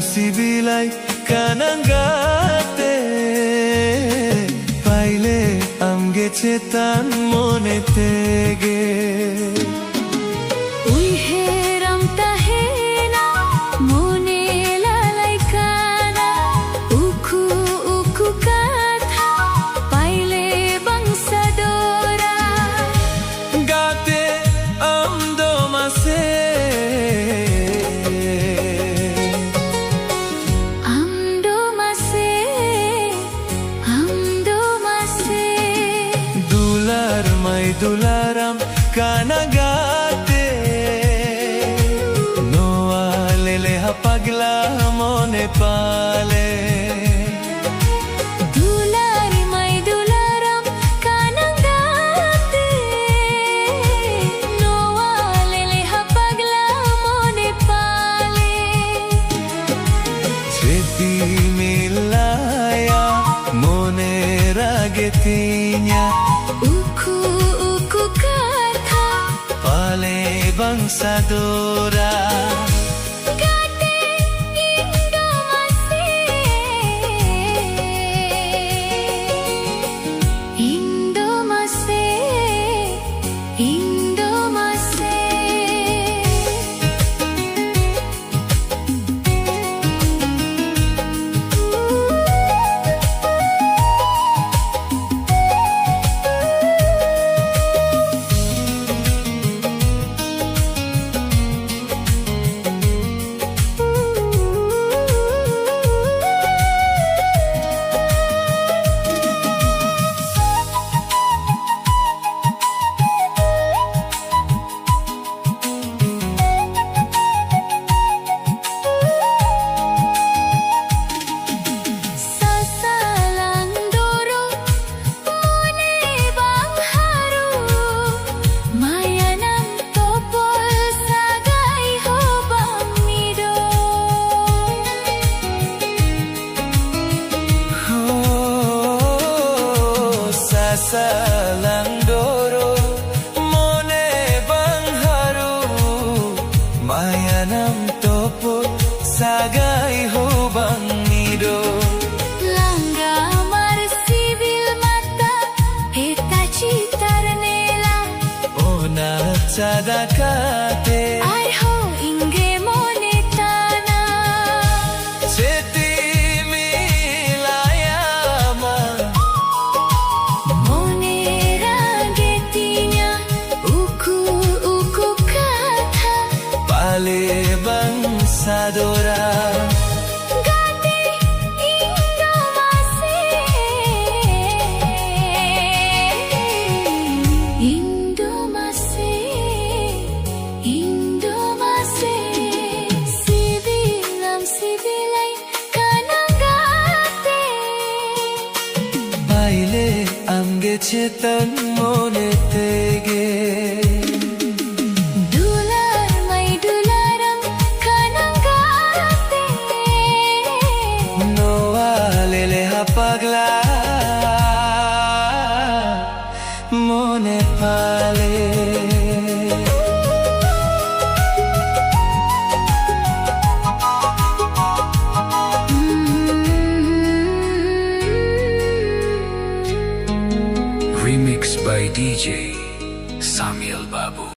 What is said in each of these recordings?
sibilay kanangate paile amge chetan mone tege uiheram tahena mone lalai kana uku uku katha paile bangsa dora gate amdo mase dularam kanagate noa lele hapagla mone pale dular mai dularam kanagate noa lele hapagla mone pale seti milaya mone ragetinya bangsa dora gate indo mase indo mase indo mase salang doro mone bangharu mayanam topo sagai hobang nido langga mar sibil mata heta citarnela ona cadakate ai ho inge mone tana seti bangsa dora gate indo mase indo mase indo mase sibilam sibilay kanagate baile amge chetan mone tege pagla mone pale remix by DJ Samuel Babu.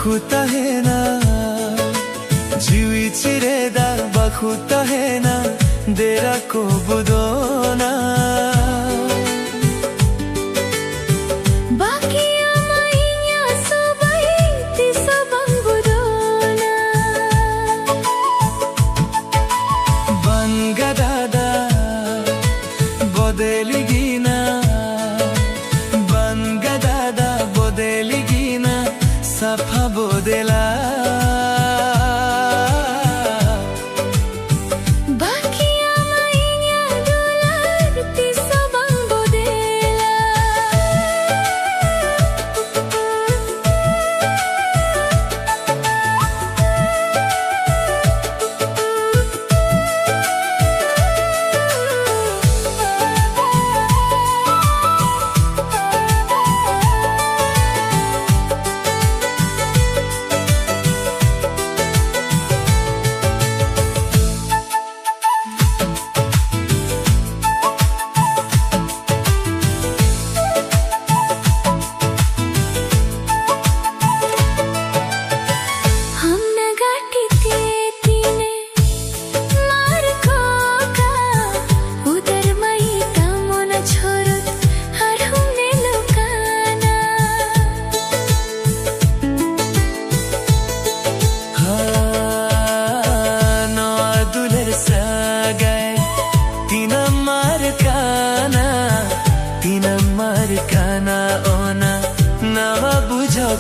bakhuta hai na jiwi chireda bakhuta hai na dera ko budona bakiya mainya sabai ti sabang budona banga dada bodeli gina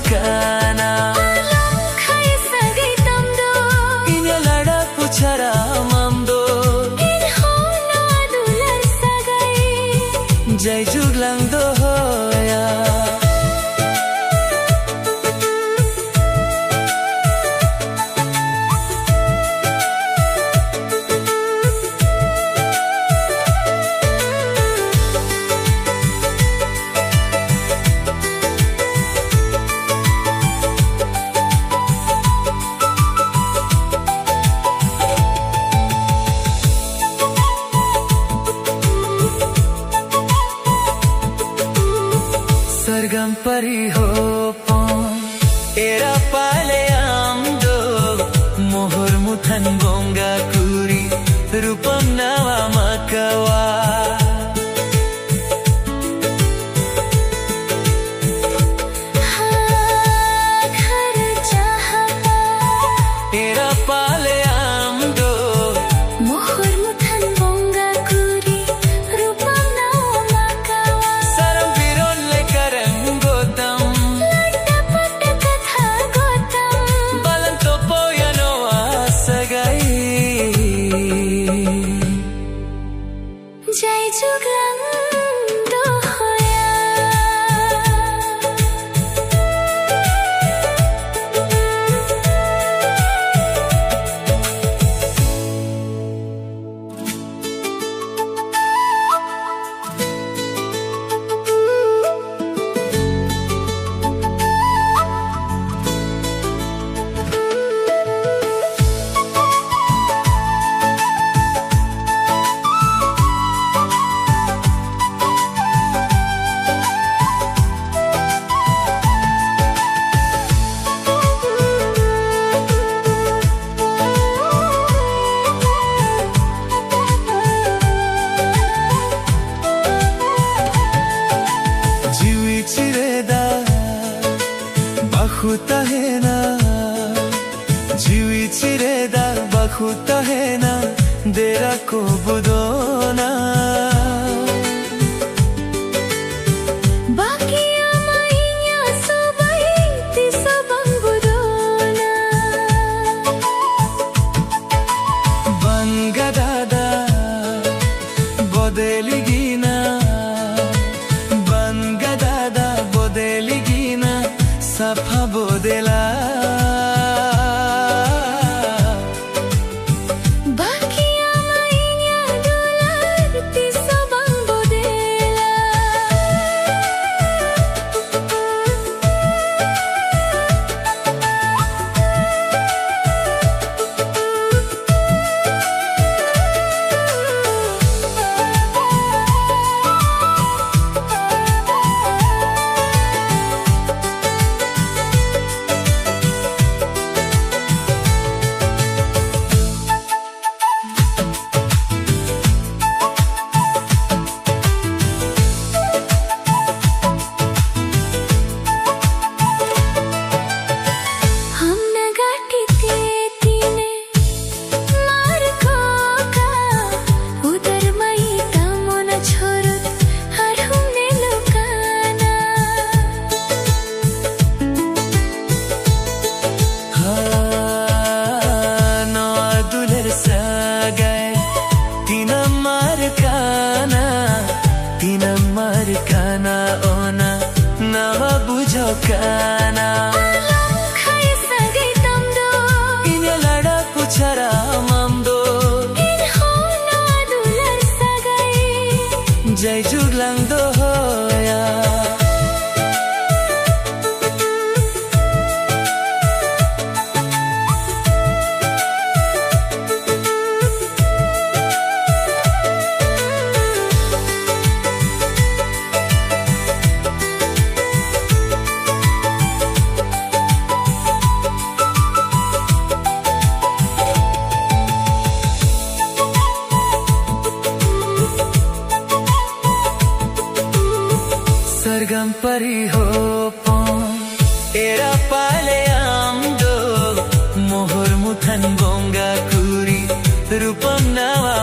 kana Alam kay sagay tamdo Inyalada puchara mamdo Inhono adular sagay Jai juglang dohoya Sargam pari ho pon Era pale amdo Mohor muthan bonga kuri Rupam nawa makawa Ghar jahapa Era pale amdo Mohor muthan bonga kuri Rupam nawa makawa Saram viron le karam gotam Latta patta katha gotam Balan topo yano asagai Jai juglang dohoya Jiwi chireda bakhuta hai na Jiwi chireda bakhuta hai na Dera ko budona Baki amainya sobai ti sabang budona Banga dada bodeli gina Banga dada bodeli gina Safa bodela Baki amainya dolar ti sabang budela हमने गाठी तेतीने मार Coca उधर मई तमोना छोरुत हर हमने लुकाना No aduler sagai Tina markana ona Nama bujo kana Alam kay sagay tamdo Inyalada puchara mamdo Inhono adular sagay Jai juglang dohoya Sargam pari ho pon Era pale amdo Mohor muthan bonga kuri Rupam nawa